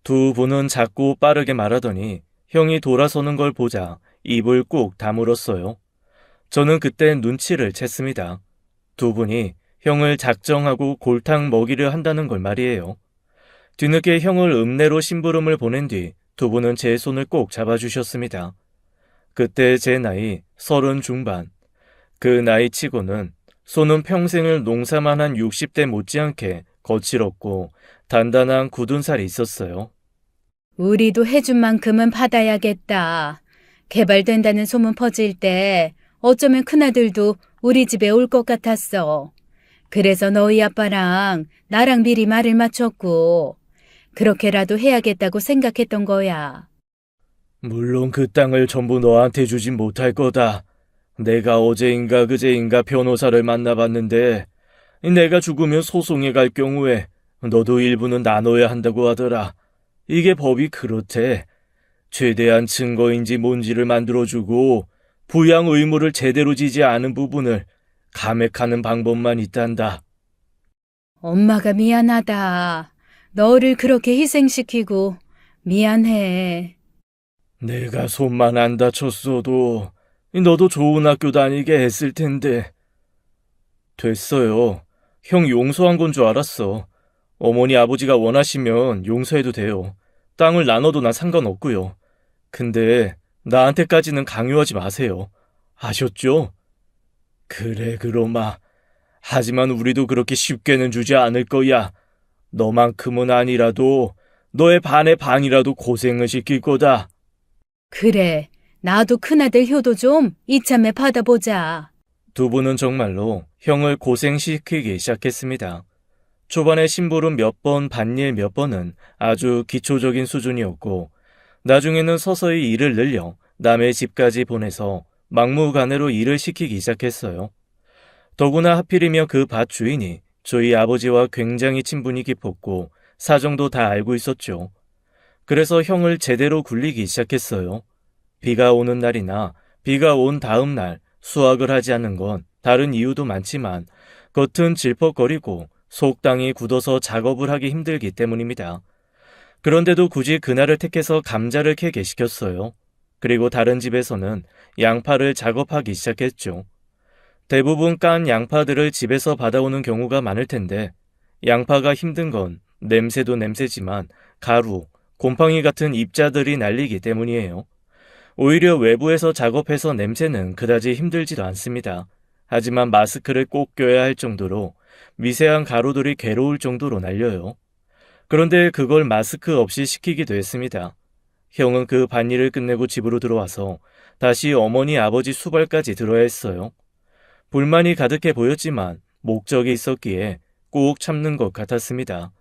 두 분은 작고 빠르게 말하더니 형이 돌아서는 걸 보자 입을 꾹 다물었어요. 저는 그때 눈치를 챘습니다. 두 분이 형을 작정하고 골탕 먹이려 한다는 걸 말이에요. 뒤늦게 형을 읍내로 심부름을 보낸 뒤 두 분은 제 손을 꼭 잡아주셨습니다. 그때 제 나이 30 중반. 그 나이 치고는 손은 평생을 농사만 한 60대 못지않게 거칠었고 단단한 굳은 살이 있었어요. 우리도 해준 만큼은 받아야겠다. 개발된다는 소문 퍼질 때 어쩌면 큰아들도 우리 집에 올 것 같았어. 그래서 너희 아빠랑 나랑 미리 말을 맞췄고 그렇게라도 해야겠다고 생각했던 거야. 물론 그 땅을 전부 너한테 주진 못할 거다. 내가 어제인가 그제인가 변호사를 만나봤는데 내가 죽으면 소송에 갈 경우에 너도 일부는 나눠야 한다고 하더라. 이게 법이 그렇대. 최대한 증거인지 뭔지를 만들어주고 부양 의무를 제대로 지지 않은 부분을 감액하는 방법만 있단다. 엄마가 미안하다. 너를 그렇게 희생시키고 미안해. 내가 손만 안 다쳤어도 너도 좋은 학교 다니게 했을 텐데. 됐어요. 형 용서한 건 줄 알았어. 어머니 아버지가 원하시면 용서해도 돼요. 땅을 나눠도 난 상관없고요. 근데 나한테까지는 강요하지 마세요. 아셨죠? 그래, 그로마. 하지만 우리도 그렇게 쉽게는 주지 않을 거야. 너만큼은 아니라도 너의 반의 반이라도 고생을 시킬 거다. 그래, 나도 큰아들 효도 좀 이참에 받아보자. 두 분은 정말로 형을 고생시키기 시작했습니다. 초반에 심부름 몇 번, 밭일 몇 번은 아주 기초적인 수준이었고 나중에는 서서히 일을 늘려 남의 집까지 보내서 막무가내로 일을 시키기 시작했어요. 더구나 하필이며 그 밭 주인이 저희 아버지와 굉장히 친분이 깊었고 사정도 다 알고 있었죠. 그래서 형을 제대로 굴리기 시작했어요. 비가 오는 날이나 비가 온 다음 날 수확을 하지 않는 건 다른 이유도 많지만 겉은 질퍽거리고 속 땅이 굳어서 작업을 하기 힘들기 때문입니다. 그런데도 굳이 그날을 택해서 감자를 캐게 시켰어요. 그리고 다른 집에서는 양파를 작업하기 시작했죠. 대부분 깐 양파들을 집에서 받아오는 경우가 많을 텐데 양파가 힘든 건 냄새도 냄새지만 가루, 곰팡이 같은 입자들이 날리기 때문이에요. 오히려 외부에서 작업해서 냄새는 그다지 힘들지도 않습니다. 하지만 마스크를 꼭 껴야 할 정도로 미세한 가루들이 괴로울 정도로 날려요. 그런데 그걸 마스크 없이 시키기도 했습니다. 형은 그 밭일을 끝내고 집으로 들어와서 다시 어머니 아버지 수발까지 들어야 했어요. 불만이 가득해 보였지만 목적이 있었기에 꾹 참는 것 같았습니다.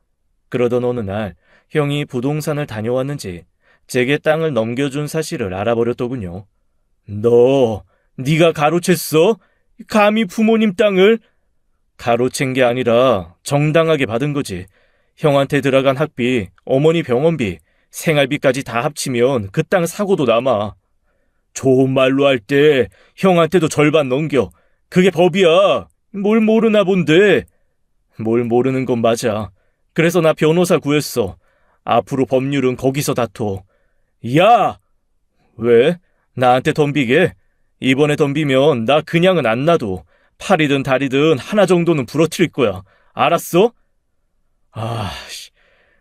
그러던 어느 날 형이 부동산을 다녀왔는지 제게 땅을 넘겨준 사실을 알아버렸더군요. 네가 가로챘어? 감히 부모님 땅을? 가로챈 게 아니라 정당하게 받은 거지. 형한테 들어간 학비, 어머니 병원비, 생활비까지 다 합치면 그 땅 사고도 남아. 좋은 말로 할 때 형한테도 절반 넘겨. 그게 법이야. 뭘 모르나 본데. 뭘 모르는 건 맞아. 그래서 나 변호사 구했어. 앞으로 법률은 거기서 다퉈. 야! 왜? 나한테 덤비게? 이번에 덤비면 나 그냥은 안 놔둬. 팔이든 다리든 하나 정도는 부러뜨릴 거야. 알았어?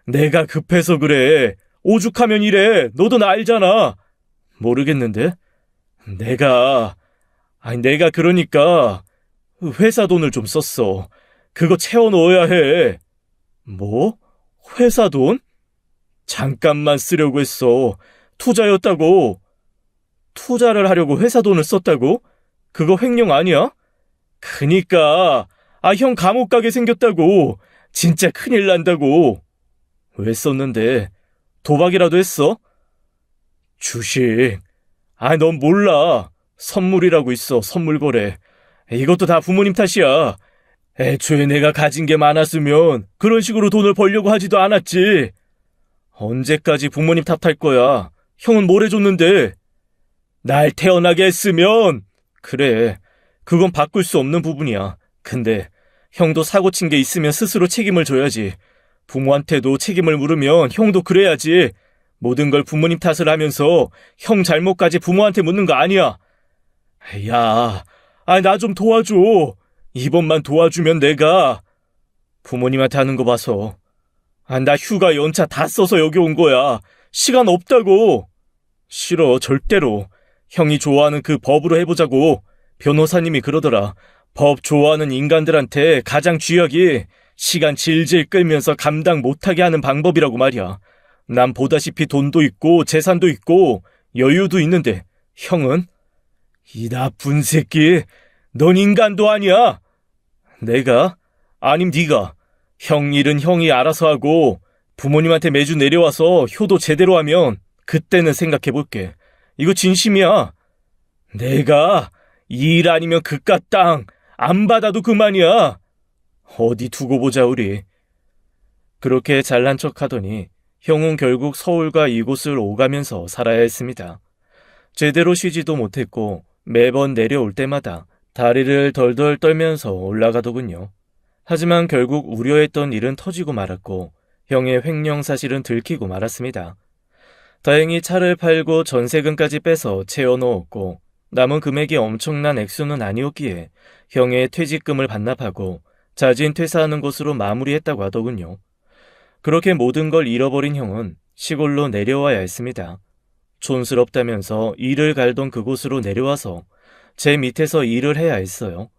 내가 급해서 그래. 오죽하면 이래. 너도 나 알잖아. 모르겠는데? 내가 그러니까 회사 돈을 좀 썼어. 그거 채워 넣어야 해. 뭐? 회사 돈? 잠깐만 쓰려고 했어. 투자였다고. 투자를 하려고 회사 돈을 썼다고? 그거 횡령 아니야? 그니까 형 감옥 가게 생겼다고. 진짜 큰일 난다고. 왜 썼는데? 도박이라도 했어? 주식. 넌 몰라. 선물이라고 있어. 선물 거래. 이것도 다 부모님 탓이야. 애초에 내가 가진 게 많았으면 그런 식으로 돈을 벌려고 하지도 않았지. 언제까지 부모님 탓할 거야. 형은 뭘 해줬는데. 날 태어나게 했으면. 그래, 그건 바꿀 수 없는 부분이야. 근데 형도 사고 친 게 있으면 스스로 책임을 져야지. 부모한테도 책임을 물으면 형도 그래야지. 모든 걸 부모님 탓을 하면서 형 잘못까지 부모한테 묻는 거 아니야. 야, 나 좀 도와줘. 이번만 도와주면 내가. 부모님한테 하는 거 봐서. 나 휴가 연차 다 써서 여기 온 거야. 시간 없다고. 싫어, 절대로. 형이 좋아하는 그 법으로 해보자고. 변호사님이 그러더라. 법 좋아하는 인간들한테 가장 쥐약이 시간 질질 끌면서 감당 못하게 하는 방법이라고 말이야. 난 보다시피 돈도 있고 재산도 있고 여유도 있는데 형은? 이 나쁜 새끼, 넌 인간도 아니야. 내가? 아님 네가. 형 일은 형이 알아서 하고 부모님한테 매주 내려와서 효도 제대로 하면 그때는 생각해볼게. 이거 진심이야. 내가 이 일 아니면 그깟 땅 안 받아도 그만이야. 어디 두고 보자 우리. 그렇게 잘난 척하더니 형은 결국 서울과 이곳을 오가면서 살아야 했습니다. 제대로 쉬지도 못했고 매번 내려올 때마다 다리를 덜덜 떨면서 올라가더군요. 하지만 결국 우려했던 일은 터지고 말았고 형의 횡령 사실은 들키고 말았습니다. 다행히 차를 팔고 전세금까지 빼서 채워 넣었고 남은 금액이 엄청난 액수는 아니었기에 형의 퇴직금을 반납하고 자진 퇴사하는 것으로 마무리했다고 하더군요. 그렇게 모든 걸 잃어버린 형은 시골로 내려와야 했습니다. 촌스럽다면서 일을 갈던 그곳으로 내려와서 제 밑에서 일을 해야 했어요.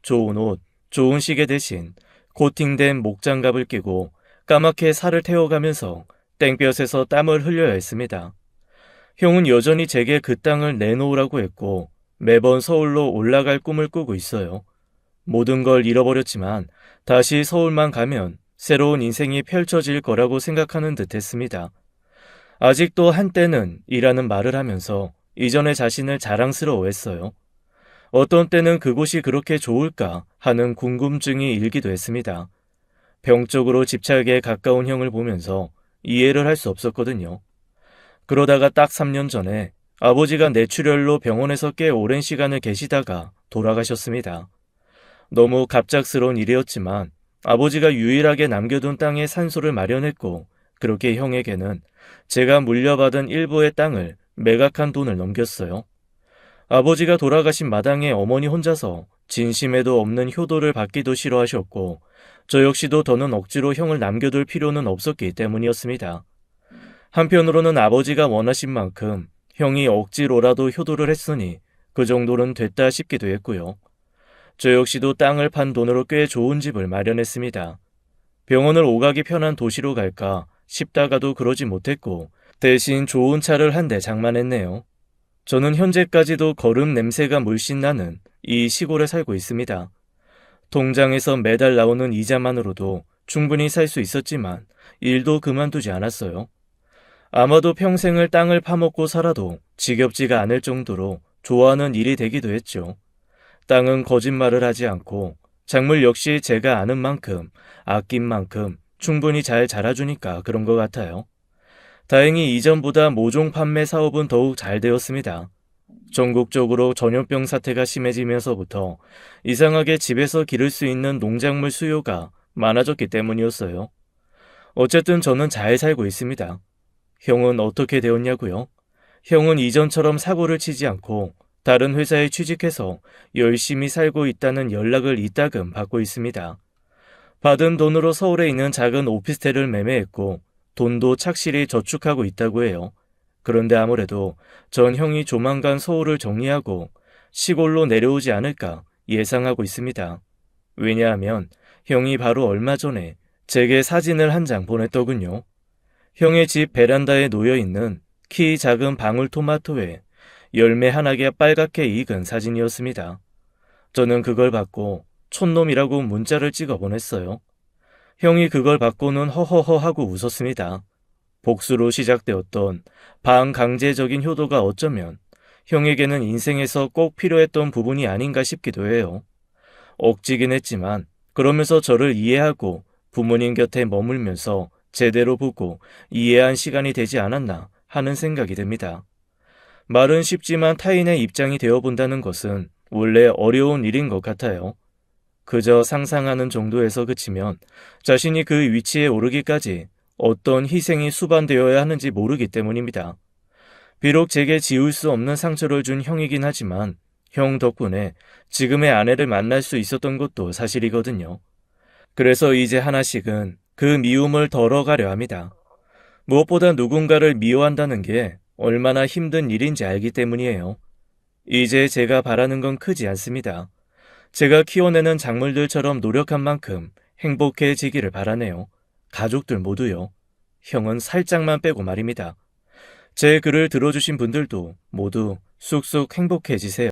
좋은 옷, 좋은 시계 대신 코팅된 목장갑을 끼고 까맣게 살을 태워가면서 땡볕에서 땀을 흘려야 했습니다. 형은 여전히 제게 그 땅을 내놓으라고 했고 매번 서울로 올라갈 꿈을 꾸고 있어요. 모든 걸 잃어버렸지만 다시 서울만 가면 새로운 인생이 펼쳐질 거라고 생각하는 듯 했습니다. 아직도 한때는 이라는 말을 하면서 이전의 자신을 자랑스러워했어요. 어떤 때는 그곳이 그렇게 좋을까 하는 궁금증이 일기도 했습니다. 병적으로 집착에 가까운 형을 보면서 이해를 할 수 없었거든요. 그러다가 딱 3년 전에 아버지가 뇌출혈로 병원에서 꽤 오랜 시간을 계시다가 돌아가셨습니다. 너무 갑작스러운 일이었지만 아버지가 유일하게 남겨둔 땅에 산소를 마련했고 그렇게 형에게는 제가 물려받은 일부의 땅을 매각한 돈을 넘겼어요. 아버지가 돌아가신 마당에 어머니 혼자서 진심에도 없는 효도를 받기도 싫어하셨고 저 역시도 더는 억지로 형을 남겨둘 필요는 없었기 때문이었습니다. 한편으로는 아버지가 원하신 만큼 형이 억지로라도 효도를 했으니 그 정도는 됐다 싶기도 했고요. 저 역시도 땅을 판 돈으로 꽤 좋은 집을 마련했습니다. 병원을 오가기 편한 도시로 갈까 싶다가도 그러지 못했고 대신 좋은 차를 한 대 장만했네요. 저는 현재까지도 거름 냄새가 물씬 나는 이 시골에 살고 있습니다. 통장에서 매달 나오는 이자만으로도 충분히 살 수 있었지만 일도 그만두지 않았어요. 아마도 평생을 땅을 파먹고 살아도 지겹지가 않을 정도로 좋아하는 일이 되기도 했죠. 땅은 거짓말을 하지 않고 작물 역시 제가 아는 만큼 아낀 만큼 충분히 잘 자라주니까 그런 것 같아요. 다행히 이전보다 모종 판매 사업은 더욱 잘 되었습니다. 전국적으로 전염병 사태가 심해지면서부터 이상하게 집에서 기를 수 있는 농작물 수요가 많아졌기 때문이었어요. 어쨌든 저는 잘 살고 있습니다. 형은 어떻게 되었냐고요? 형은 이전처럼 사고를 치지 않고 다른 회사에 취직해서 열심히 살고 있다는 연락을 이따금 받고 있습니다. 받은 돈으로 서울에 있는 작은 오피스텔을 매매했고 돈도 착실히 저축하고 있다고 해요. 그런데 아무래도 전 형이 조만간 서울을 정리하고 시골로 내려오지 않을까 예상하고 있습니다. 왜냐하면 형이 바로 얼마 전에 제게 사진을 한 장 보냈더군요. 형의 집 베란다에 놓여있는 키 작은 방울토마토에 열매 하나가 빨갛게 익은 사진이었습니다. 저는 그걸 받고 촌놈이라고 문자를 찍어 보냈어요. 형이 그걸 받고는 허허허 하고 웃었습니다. 복수로 시작되었던 반강제적인 효도가 어쩌면 형에게는 인생에서 꼭 필요했던 부분이 아닌가 싶기도 해요. 억지긴 했지만 그러면서 저를 이해하고 부모님 곁에 머물면서 제대로 보고 이해한 시간이 되지 않았나 하는 생각이 듭니다. 말은 쉽지만 타인의 입장이 되어본다는 것은 원래 어려운 일인 것 같아요. 그저 상상하는 정도에서 그치면 자신이 그 위치에 오르기까지 어떤 희생이 수반되어야 하는지 모르기 때문입니다. 비록 제게 지울 수 없는 상처를 준 형이긴 하지만 형 덕분에 지금의 아내를 만날 수 있었던 것도 사실이거든요. 그래서 이제 하나씩은 그 미움을 덜어가려 합니다. 무엇보다 누군가를 미워한다는 게 얼마나 힘든 일인지 알기 때문이에요. 이제 제가 바라는 건 크지 않습니다. 제가 키워내는 작물들처럼 노력한 만큼 행복해지기를 바라네요. 가족들 모두요. 형은 살짝만 빼고 말입니다. 제 글을 들어주신 분들도 모두 쑥쑥 행복해지세요.